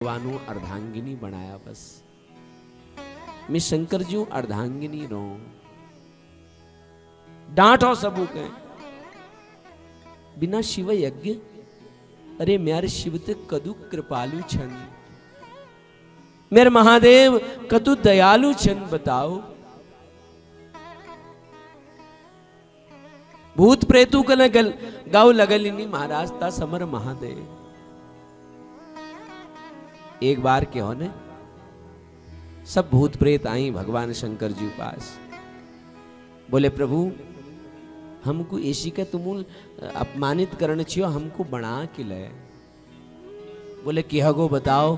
भगवानों अर्धांगिनी बनाया बस। मैं शंकर जी अर्धांगिनी रो डांटो सबू के बिना शिव यज्ञ। अरे मेरे शिव ते कदू कृपालु छन, मेरे महादेव कदू दयालु छन बताओ। भूत प्रेतु कल गाँव लगलिनी महाराज ता समर महादेव। एक बार क्या होने सब भूत प्रेत आई भगवान शंकर जी पास, बोले प्रभु हमको ऐसी का तुम अपमानित करने छियो, हमको बना के ले। बोले कि हगो बताओ।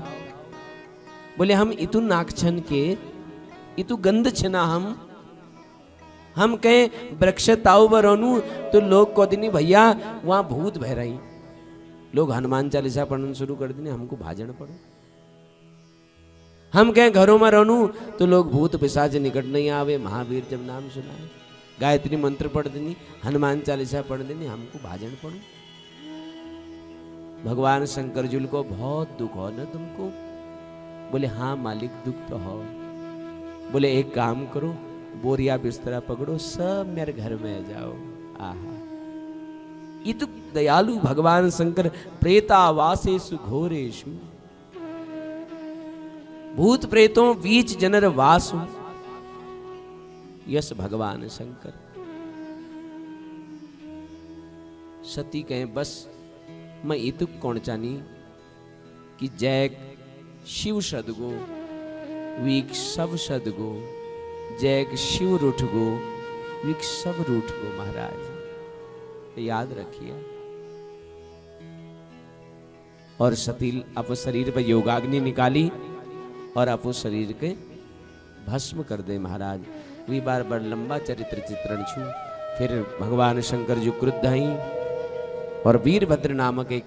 बोले हम इतु नाक छन के इतु गंध छना हम कहें वृक्ष ताऊ बरोनू तो लोग को दिनी भैया वहां भूत बह रही। लोग हनुमान चालीसा पढ़ना शुरू कर देने, हमको भाजन पड़ो। हम कहें घरों में रहनू तो लोग भूत पिशाच निकट नहीं आवे। महावीर जब नाम सुनाए, गायत्री मंत्र पढ़ देनी, हनुमान चालीसा पढ़ देनी, हमको भाजन पड़ो। भगवान शंकर जी को बहुत दुख हो ना तुमको। बोले हाँ मालिक दुख तो हो। बोले एक काम करो, बोरिया बिस्तरा पकड़ो, सब मेरे घर में जाओ। आहा ये तो दयालु भगवान शंकर प्रेतावासेषु घोरेषु भूत प्रेतों बीच जनर वासु यस भगवान शंकर। सती कहें बस मैं इतुक कौन चानी कि जैक शिव सदगो वीक सब सदगो, जैक शिव रूठ गो वीक सब रूठ गो। महाराज याद रखिए। और सती अब शरीर पर योगाग्नि निकाली और अपो शरीर के भस्म कर दे। महाराज वी बार बार लंबा चरित्र चित्रण छू। फिर भगवान शंकर जी क्रुद्ध हैं और वीरभद्र नामक एक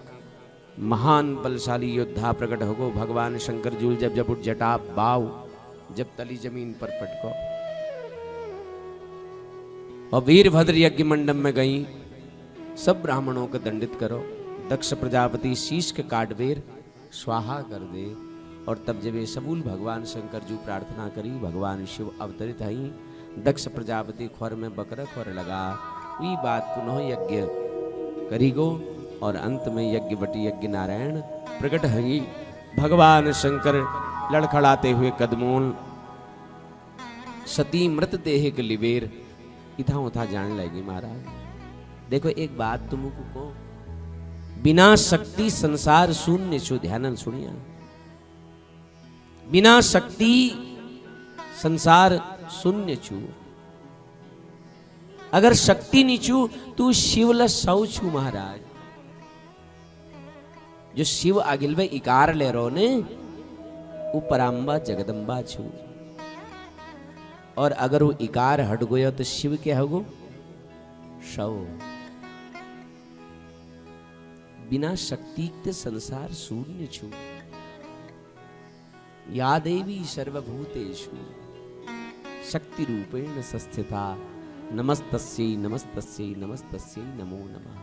महान बलशाली योद्धा प्रकट हो गो। भगवान शंकर जी जब जब उठ जटा बाव जब तली जमीन पर पटको और वीरभद्र यज्ञ मंडप में गई, सब ब्राह्मणों को दंडित करो। दक्ष प्रजापति शीश के काटवेर स्वाहा कर दे। और तब जब ये सबूल भगवान शंकर जी प्रार्थना करी, भगवान शिव अवतरित हई। दक्ष प्रजापति खोर में बकर खोर लगा, ये बात पुनः यज्ञ करी गो। और अंत में यज्ञ बटी यज्ञ नारायण प्रकट हई। भगवान शंकर लड़खड़ाते हुए कदमों सती मृत देह के लिवेर इथा उथा जाने लगी। महाराज देखो एक बात तुमको को, बिना शक्ति संसार शून्य छो। ध्यान सुनिया, बिना शक्ति संसार शून्य छू। अगर शक्ति नहीं छू तू शिवल सौ छू। महाराज जो शिव आगिल में इकार ले रो ने वो पराम्बा जगदम्बा छू। और अगर वो इकार हट गयो तो शिव क्या होगो सौ। बिना शक्ति के संसार शून्य छू। या देवी सर्वभूतेषु शक्ति रूपेण संस्थिता नमस्तस्यै नमस्तस्यै नमस्तस्यै नमो नमः।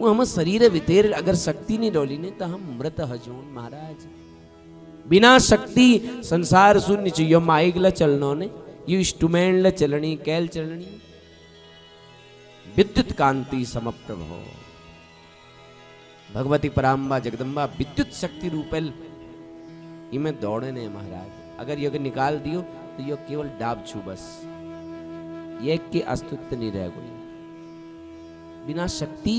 वो हम शरीर वितेर अगर शक्ति नहीं डोली ने तो हम मृत हजून। महाराज बिना शक्ति संसार शून्य चाहिए। माइक ला चलनो ने यू इंस्ट्रूमेंट ला चलनी कैल चलनी विद्युत कांति समप्रभो। भगवती पराम्बा जगदम्बा विद्युत शक्ति रूपेल इमें दौड़े ने। महाराज अगर योग निकाल दियो तो योग केवल डाब छू बस, ये के अस्तित्व नहीं रह गई। बिना शक्ति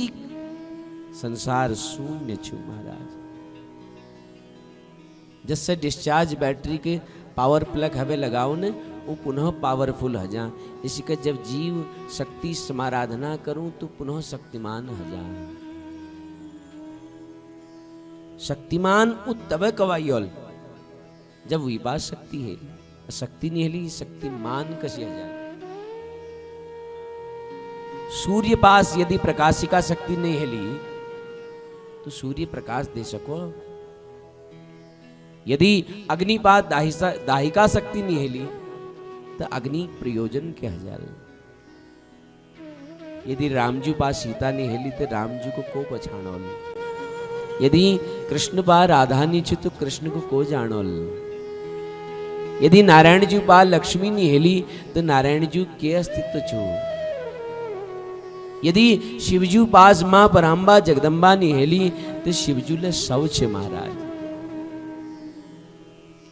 संसार शून्य छू। महाराज जिससे डिस्चार्ज बैटरी के पावर प्लग हवे लगाओ ने वो पुनः पावरफुल हो जा। इसी का जब जीव शक्ति समाराधना करूं तो पुनः शक्तिमान हो जा। शक्तिमान उतब कवायोल जब विपास शक्ति है, शक्ति नहीं हेली शक्तिमान कसी आ जाए। सूर्य पास यदि प्रकाशिका शक्ति नहीं हेली तो सूर्य प्रकाश दे सको। यदि अग्निपात दाहिका शक्ति नहीं हेली तो अग्नि प्रयोजन क्या हजार। यदि रामजी पास सीता नहीं हेली तो रामजी को बछाणो। यदि कृष्ण पा राधा नी छु तो कृष्ण को जानोल। यदि नारायण जी पा लक्ष्मी नी हेली तो नारायण जी के अस्तित्व छु। यदि शिवजू पास मां परांबा जगदंबा नी हेली तो शिवजू ले सौ छे महाराज।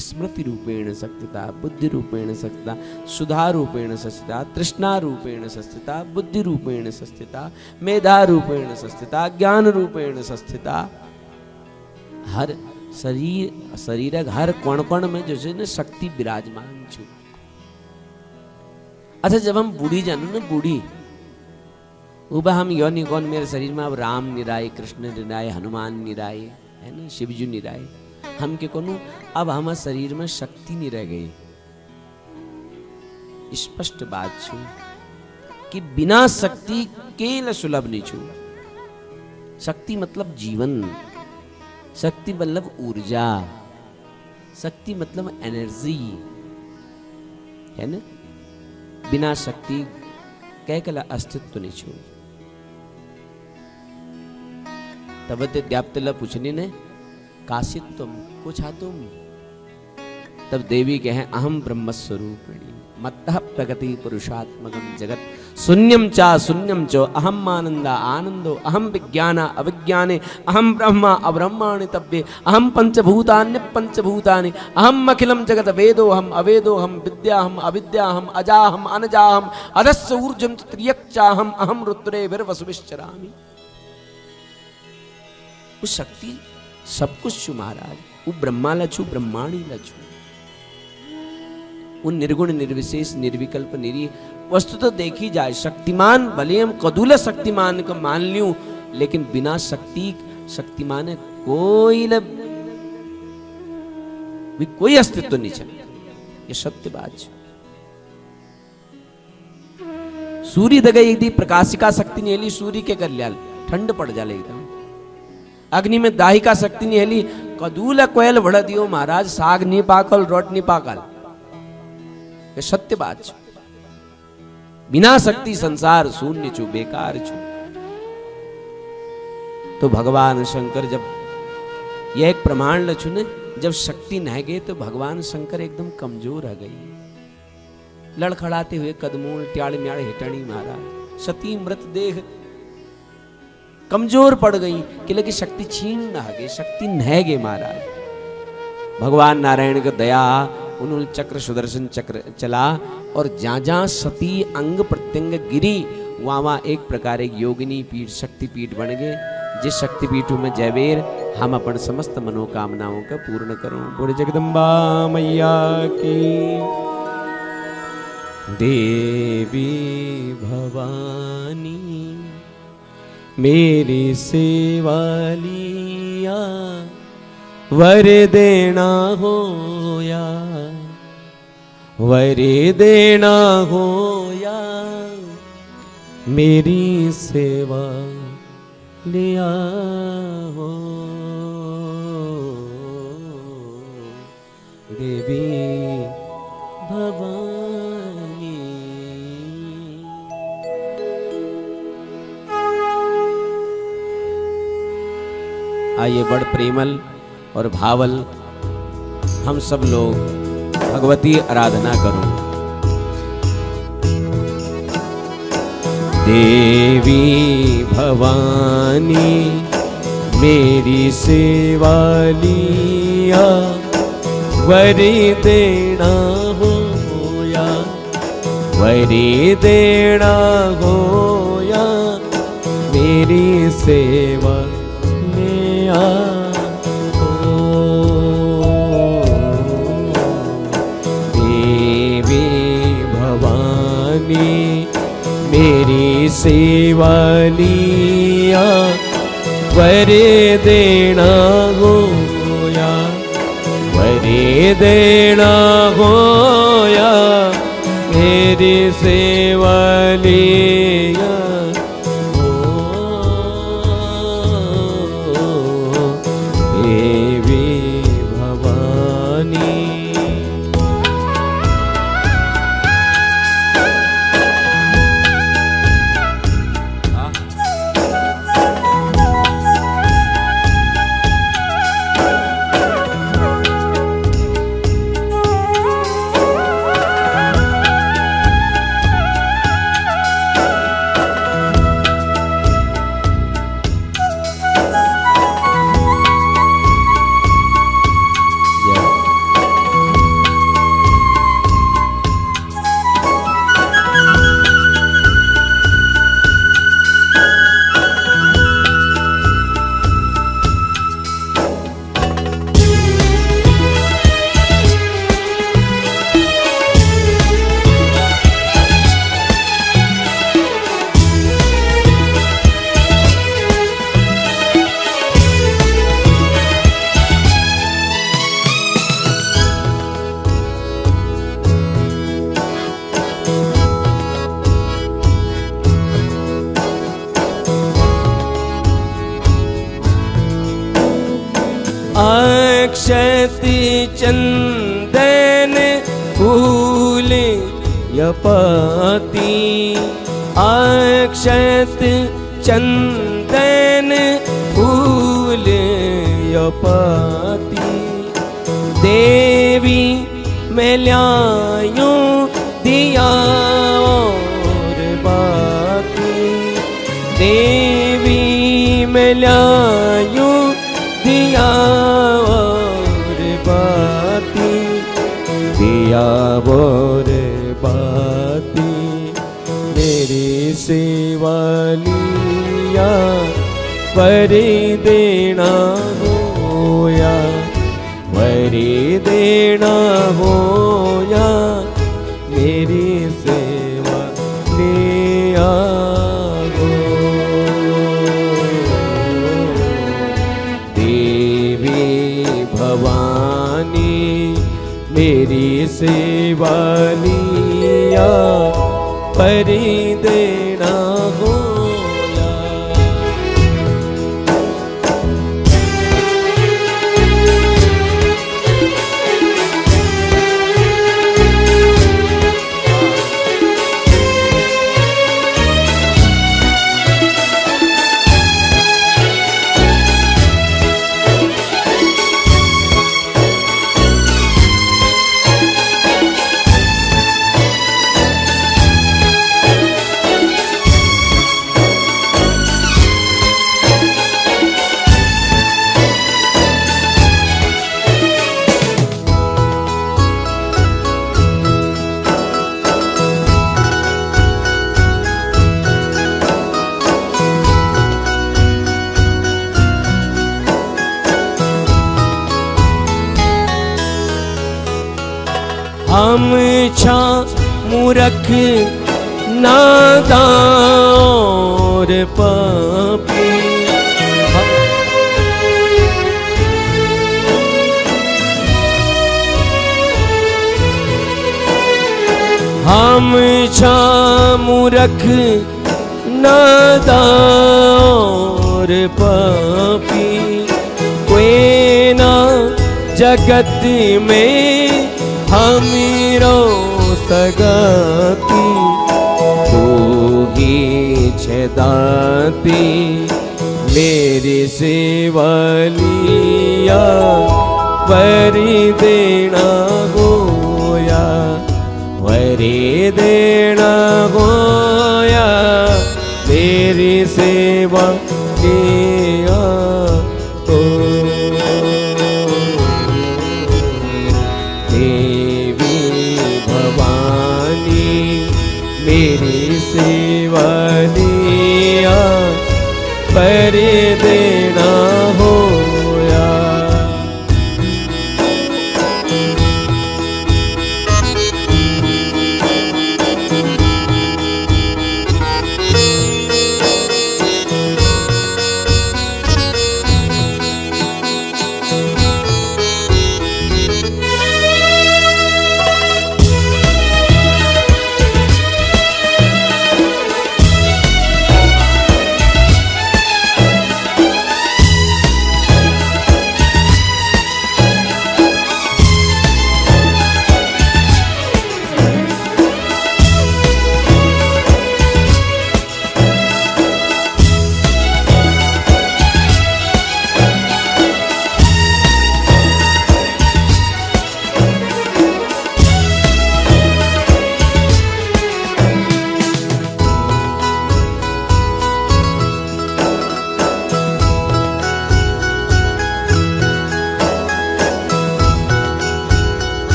स्मृति रूपेण सत्यता, बुद्धि रूपेण सत्यता, सुधा रूपेण सत्यता, तृष्णा रूपेण सत्यता, बुद्धि रूपेण सत्यता, मेधा रूपेण सत्यता, ज्ञान रूपेण सत्यता। हर शरीर हर कोण कोण में जो है ना शक्ति विराजमान छु। अच्छा जब हम बूढ़ी जानो ना बूढ़ी उबा हम यो नहीं कौन मेरे शरीर में अब राम निराय, कृष्ण निराय, हनुमान निराय है ना, शिवजू निराय। हम के कोनु अब हमारे शरीर में शक्ति नहीं रह गई। स्पष्ट बात छु कि बिना शक्ति केल सुलभ नहीं छु। शक्ति मतलब जीवन, शक्ति मतलब ऊर्जा, शक्ति मतलब एनर्जी है ना। बिना शक्ति कह कला अस्तित्व नहीं छु। तब ते द्याप्तला पूछने ने काशित तुम कुछ आ तुम। तब देवी कहे अहम ब्रह्म स्वरूपिणी मत्तः प्रगति पुरुषात्मकम जगत शून्यम चा शून्यम चो अहम आनंदा आनंदो अहम विज्ञाना अविज्ञाने अहम ब्रह्मा अब्रह्माणि तब्बे अहम पंचभूतान्य पंचभूतानि अहम अखिलम जगत वेदोहम अवेदोहम विद्याहम अविद्याहम अजाहम अनजाहम अधस्य ऊर्जम त्रियक्चाहम अहम रुद्रे वीरवसुविश्चरामि। उस शक्ति सब कुछ छु महाराज। वो ब्रह्मा लछु ब्रह्माणी लछु। उन निर्गुण निर्विशेष निर्विकल्प निरी वस्तु तो देखी जाए शक्तिमान भले हम कदूल शक्तिमान को मान लियो लेकिन बिना शक्ति शक्तिमान कोई अस्तित्व नहीं चले। ये सत्य बात है। सूर्य दगे यदि प्रकाशिका शक्ति नहीं हेली सूर्य के कर लिया ठंड पड़ जाले एकदम। अग्नि में दाहिका शक्ति नहीं हेली कदूल कोयल बढ़ा दियो महाराज साग नहीं पाकल रोट नहीं पाकल। ये सत्य बात है। बिना शक्ति संसार शून्य छु बेकार छु। तो भगवान शंकर जब यह एक प्रमाण लछु ने जब शक्ति न गए तो भगवान शंकर एकदम कमजोर आ गई। लड़खड़ाते हुए कदमों ट्याड़ म्याड़ हिटणी महाराज सती मृत देह कमजोर पड़ गई कि लगी शक्ति छीन न गए शक्ति न गए महाराज। भगवान नारायण का दया उन्होंने चक्र सुदर्शन चक्र चला और जहां जहां सती अंग प्रत्यंग गिरी वहां एक प्रकार एक योगिनी पीठ शक्ति पीठ बन गए। जिस शक्ति पीठ में जयवीर हम अपन समस्त मनोकामनाओं का पूर्ण करो। बोले जगदम्बा मैया की देवी भवानी मेरी सेवा लिया वर देना होया वर देना होया मेरी सेवा लिया हो देवी भवानी। आइए बड़ प्रेमल और भावल हम सब लोग भगवती आराधना करो। देवी भवानी मेरी सेवा लिया वरी देना होया वरी देना होया मेरी सेवा लिया देवी भवानी मेरी सेवा लिया वरे देना होया वरे देना होया मेरी सेवा लिया देवी भवानी। अक्षत चंदन फूल यपति, अक्षत चंदन फूल यपति। देवी मैं ल्यायूं दिया और बाती, देवी मैं ल्यायूं दिया और बाती, दिया और बाती। मेरी सेवा लिया परी देना होया, परी देना होया, मेरी सेवा लिया गो। देवी भवानी मेरी सेवा लिया परी देना होया। हम छा मूरख नादान और पापी, हम छा मूरख नादान और पापी। कोई ना जगत में हमीरो सगाती, तू ही छदाती। मेरी सेवा लिया परी देना होया, परी देना होया, मेरी सेवा लिया हो। मेरी सेवा लिया परी देना होया।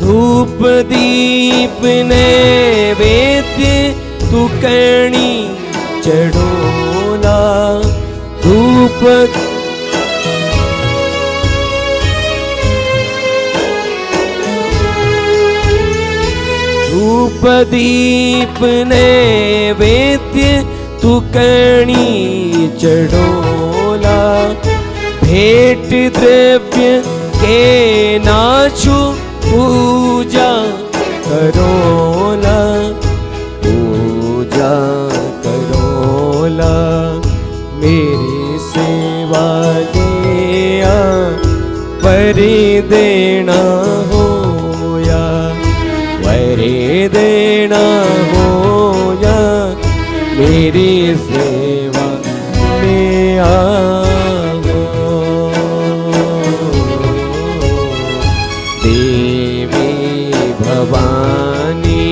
धूप दीप नैवेद्य तू करणी चढ़ोला, धूप धूप दीप नैवेद्य तू करणी चढ़ोला। भेंट द्रव्य के नाचू पूजा करोला, करोला मेरी सेवा दिया वरी देना होया, वरी देना होया मेरी सेवा में आओ। देवी भवानी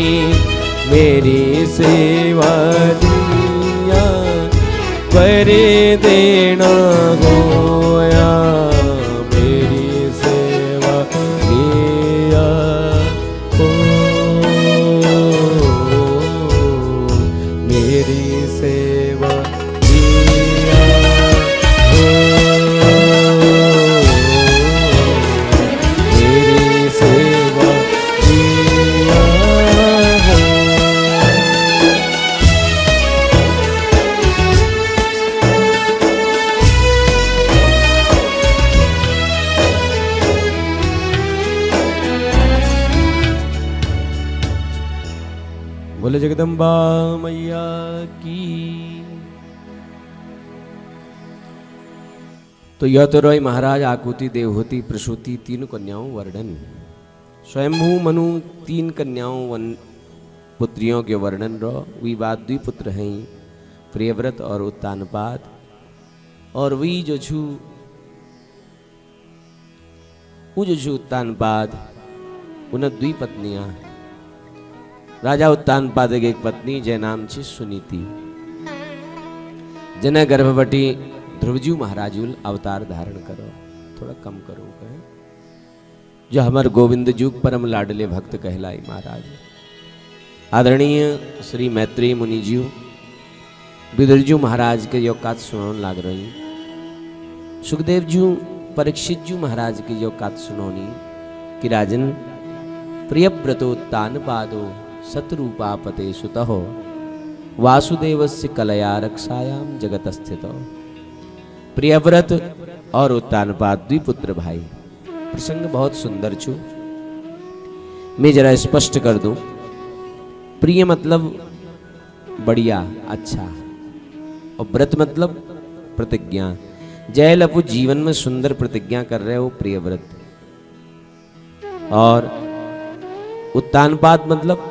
मेरी सेवा दिया वरी देना होया मेरी सेवा दिया हो, मेरी सेवा दिया हो, मेरी सेवा दिया हो। बोले जगदम्बा मैया की। तो यह तो रोय महाराज आकुति देवहूति प्रसूति तीन कन्याओं वर्णन। स्वयंभू मनु तीन कन्याओं पुत्रियों के वर्णन रो। विवाद द्विपुत्र हैं प्रियव्रत और उत्तानपाद। और वी जो छू उत्तानपाद उन द्वि पत्नियां। राजा उत्तानपाद की एक पत्नी जय नाम छे सुनीति। जने गर्भवती ध्रुवजू महाराजुल अवतार धारण करो। थोड़ा कम करो कहे जो हमार गोविंद जुग परम लाडले भक्त कहलाई महाराज। आदरणीय श्री मैत्री मुनि जी विदुरजू महाराज के योकात सुनौन लाग रही। सुखदेव जी परीक्षित जू महाराज के योकात सुनौनी कि राजन प्रियव्रतोत्तानपादो शत्रुपापते सुतहो वासुदेवस्य कलया रक्षायाम जगत स्थितो। प्रियव्रत और उत्तानपाद द्विपुत्र भाई। प्रसंग बहुत सुंदर छू। मैं जरा स्पष्ट कर दूं। प्रिय मतलब बढ़िया अच्छा, और व्रत मतलब प्रतिज्ञा। जय लपु जीवन में सुंदर प्रतिज्ञा कर रहे हो प्रियव्रत। और उत्तानपाद मतलब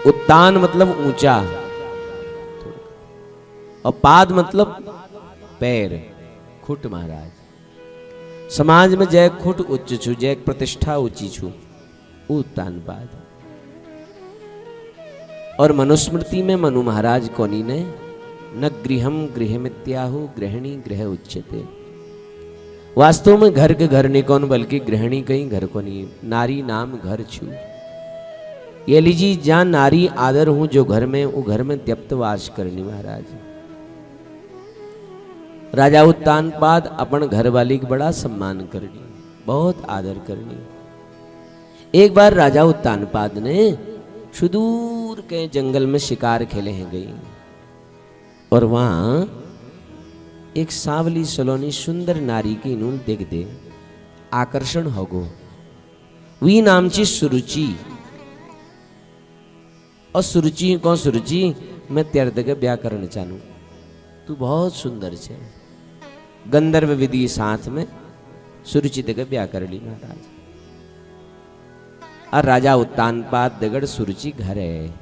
उत्तान मतलब ऊंचा, और पाद मतलब पैर खुट। महाराज समाज में जय खुट उच्च छू, जय प्रतिष्ठा ऊंची छू उत्तानपाद। और मनुस्मृति में मनु महाराज कोनी ने न गृहम गृहमित्याहु गृहिणी गृह उच्यते। वास्तव में घर के घर नहीं कौन बल्कि गृहिणी कहीं घर को नहीं। नारी नाम घर छू। ये लीजिए जहां नारी आदर हूं जो घर में वो घर में त्यक्त वास करनी। महाराज राजा उत्तानपाद अपन घर वाली का बड़ा सम्मान करनी, बहुत आदर करनी। एक बार राजा उत्तानपाद ने सुदूर के जंगल में शिकार खेले हैं गई, और वहां एक सांवली सलोनी सुंदर नारी की नूल देख दे आकर्षण होगो। वी नाम ची सुरुचि। और सुरुचि कौन सुरुचि मैं तेरे दगे ब्याह करना चाहूँ, तू बहुत सुंदर छे। गंधर्व विधि साथ में सुरुचि दगे ब्याह कर ली महाराज। और राजा उत्तानपाद दगड़ सुरुचि घर है।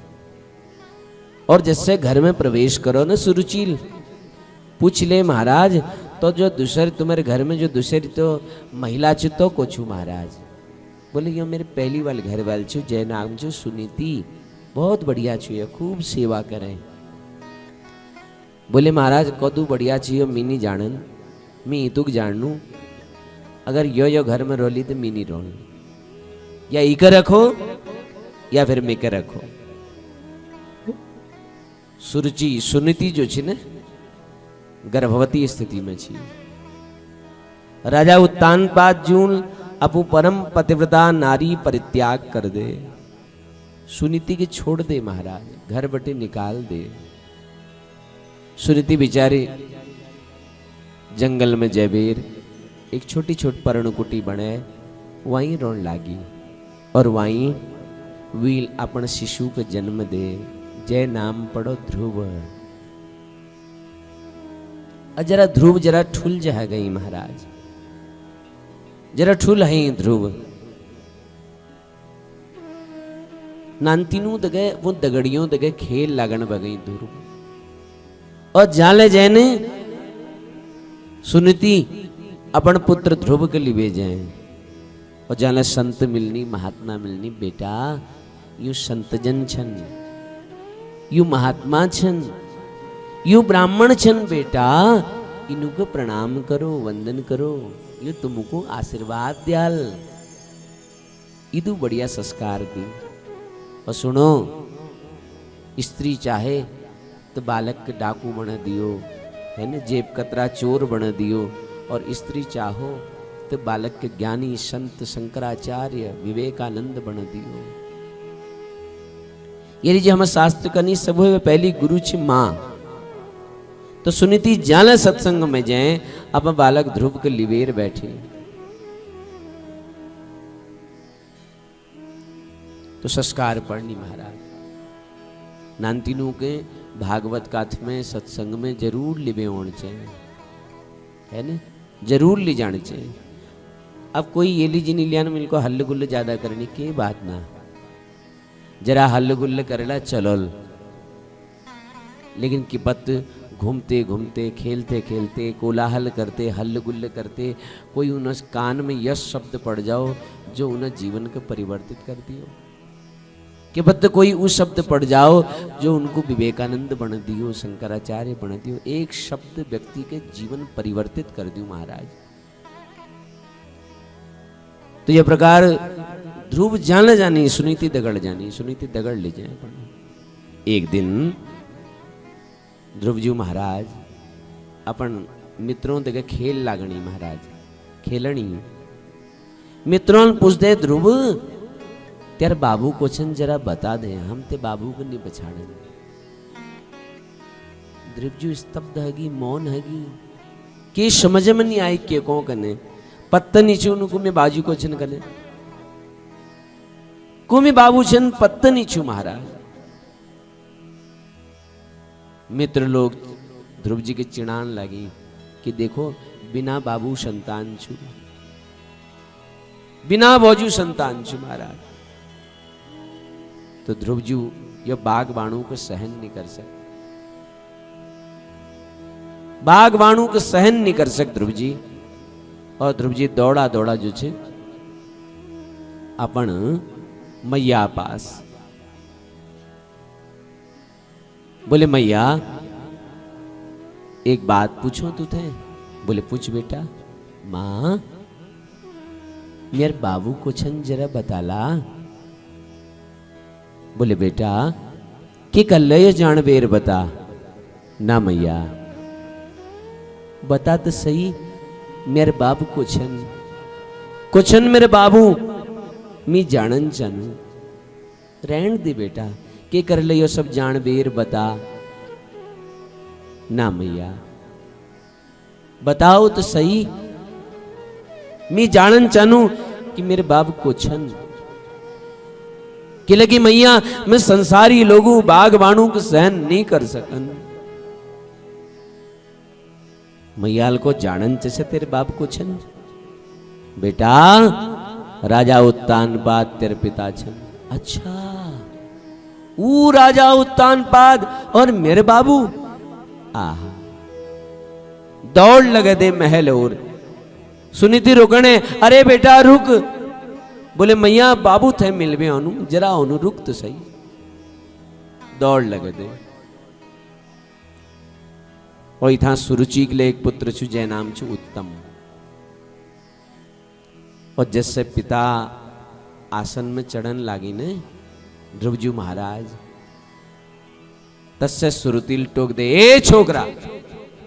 और जिससे घर में प्रवेश करो ना सुरुचि पूछ ले महाराज, तो जो दूसरे तुम्हारे घर में जो दूसरी तो महिला छु तो को छू महाराज। बोले यो मेरे पहली वाले घर वाले छू जय नाम छू सुनीति, बहुत बढ़िया छू ये खूब सेवा करें। बोले महाराज कदू बढ़िया छो मीनी जानन मी तुक जानू। अगर यो घर में रोली तो मीनी रोन या इके रखो या फिर मेके रखो। सुरुचि सुनीति जो छी ने गर्भवती स्थिति में छी। राजा उत्तानपाद जून अपू परम पतिव्रता नारी परित्याग कर दे। सुनीति के छोड़ दे महाराज, घर बटे निकाल दे। सुनीति बिचारी जंगल में जयबीर एक छोटी छोटी पर्णकुटी बने वहीं रोन लागी। और वहीं वील अपन शिशु के जन्म दे जय नाम पढ़ो ध्रुव। जरा ध्रुव जरा ठुल जा गई महाराज, जरा ठुल है ध्रुव। नानतीनू दगे वो दगड़ियों दगे खेल लागण बगई ध्रुव। और जाले जैने सुनती अपन पुत्र ध्रुव के लिए जाए। और जाले संत मिलनी महात्मा मिलनी, बेटा यू संत जन छन, यू महात्मा छन, यू ब्राह्मण छन, बेटा इनको प्रणाम करो, वंदन करो, ये तुमको आशीर्वाद दयाल, इदु बढ़िया संस्कार दी। और सुनो, स्त्री चाहे तो बालक के डाकू बना दियो, है ना, जेब कतरा चोर बना दियो। और स्त्री चाहो तो बालक के ज्ञानी संत शंकराचार्य विवेकानंद बना दियो। ये जो हम शास्त्र करनी सब पहली गुरु छी माँ। तो सुनीति जाला सत्संग में जाए, अब बालक ध्रुव के लिवेर बैठे। तो संस्कार पढ़नी महाराज, नानतीनों के भागवत काथ में सत्संग में जरूर लिवे होने चाहिए, है ना, जरूर ले जाने चाहिए। अब कोई ये लीजिए नहीं लिया, मिल को हल्ल गुल्ल ज्यादा करनी के बात ना, जरा हल्ल गुल्ल करेला चलोल। लेकिन किपत घूमते घूमते खेलते खेलते कोलाहल करते हल्ल गुल्ल करते कोई उन कान में यश शब्द पड़ जाओ जो उन्हें जीवन को परिवर्तित कर दियो। कि बत कोई उस शब्द पड़ जाओ जो उनको विवेकानंद बन दियो, शंकराचार्य बन दियो। एक शब्द व्यक्ति के जीवन परिवर्तित कर दियो महाराज। तो यह प्रकार ध्रुव जान जानी, सुनीति दगड़ जानी, सुनीति दगड़ ले जाए। एक दिन ध्रुव जी महाराज अपन मित्रों देखे खेल लागणी महाराज, खेलनी। मित्रों पूछते ध्रुव त्यार बाबू क्वेश्चन जरा बता दे, हम ते बाबू को नहीं बछाड़े। ध्रुव जी स्तब्ध हैगी, मौन हैगी, के समझ में नहीं आई के कौन कने पत्ता नीचे उनको मैं बाजू क्वेश्चन कने को मैं बाबू छन पत्ता नीचू महाराज। मित्र लोग ध्रुव जी के चिड़ान लगी कि देखो बिना बाबू संतान छू, बिना बाजू संतान छू महाराज। तो ध्रुव जी यह बाग बाणु को सहन नहीं कर सकते, बाग बाणु को सहन नहीं कर सकते ध्रुव जी। और ध्रुव जी दौड़ा दौड़ा जो छे अपन मैया पास, बोले मैया एक बात पूछो तुथे। बोले पूछ बेटा। मां मेरे बाबू को छन जरा बताला। बोले बेटा कि कल ये जान बेर बता। ना मैया बता तो सही, मेरे बाबू को छन मेरे बाबू मी जानन चानू। रहन दे बेटा, के कर ले यो सब जान बेर बता। ना मैया बताओ तो सही, मी जानन चानू कि मेरे बाबू को छन। कि लगी मैया मैं संसारी लोगों बाग बाणु को सहन नहीं कर सकन। मैयाल को जानन चसे तेरे बाप को छन। बेटा राजा उत्तानपाद तेरे पिता छन। अच्छा वो राजा उत्तानपाद और मेरे बाबू। आहा दौड़ लगे दे महल और सुनीति रुकने। अरे बेटा रुक। बोले मैया बाबू थे मिलवे ओनु, जरा ओनु रुक तो सही। दौड़ लगे दे। और था सुरुचि के लिए एक पुत्र छु जय नाम छु उत्तम। और जैसे पिता आसन में चढ़न लागी ने ध्रुवजू महाराज तस्से सुरुतिल टोक दे। ए छोकरा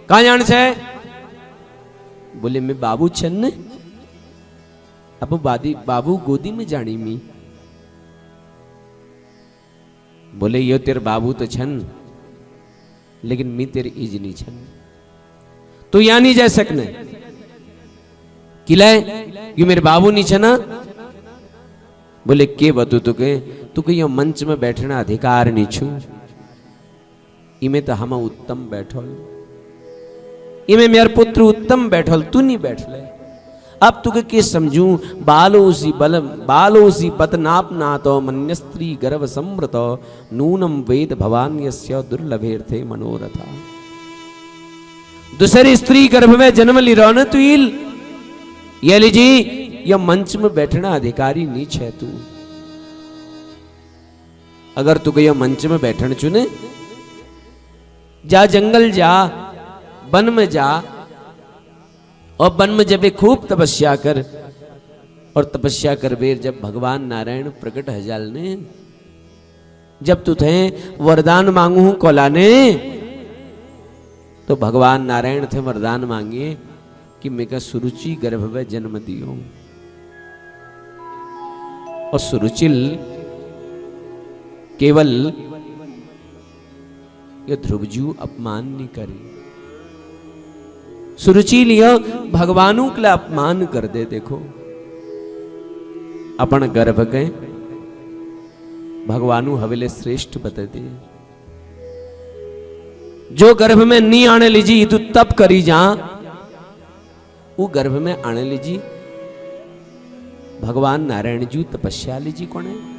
कहा जान से? बोले मैं बाबू छन ने। अब बाबू गोदी में जानी मी। बोले यो तेरे बाबू तो छन, लेकिन मी तेरे इज नहीं छन। तू या नहीं जा सकने किले यू मेरे बाबू नहीं छना। बोले के बतू तुके यो मंच में बैठना अधिकार नहीं छू। इमे तो हम उत्तम बैठल, इमे मेर पुत्र उत्तम बैठल, तू नहीं बैठले। अब तुके के समझू, बालोसी पतनाप नातो मन्य स्त्री गर्भ समृत नूनम वेद भवान्यस्य दुर्लभेर्थे मनोरथा। दूसरी स्त्री गर्भ में जन्म ली रौन तुईल, ये लीजी यह मंच में बैठना अधिकारी नीच है तू। अगर तू यह मंच में बैठन चुने, जा जंगल जा, वन में जा, और वन में जब खूब तपस्या कर, और तपस्या कर बेर जब भगवान नारायण प्रकट हजाल ने, जब तू थे वरदान मांगू हूं कोलाने, तो भगवान नारायण थे वरदान मांगे कि मेरा सुरुचि गर्भ में जन्म दियो। और सुरुचिल केवल ये ध्रुवजू अपमान नहीं करे, सुरुचि लियो भगवानों के लिए अपमान कर दे। देखो अपन गर्भ गए भगवानु हवेले श्रेष्ठ बता दे, जो गर्भ में नहीं आने लीजी तू तब करी जा, वो गर्भ में आने लीजी भगवान नारायण जी तपस्या लीजी कौन है।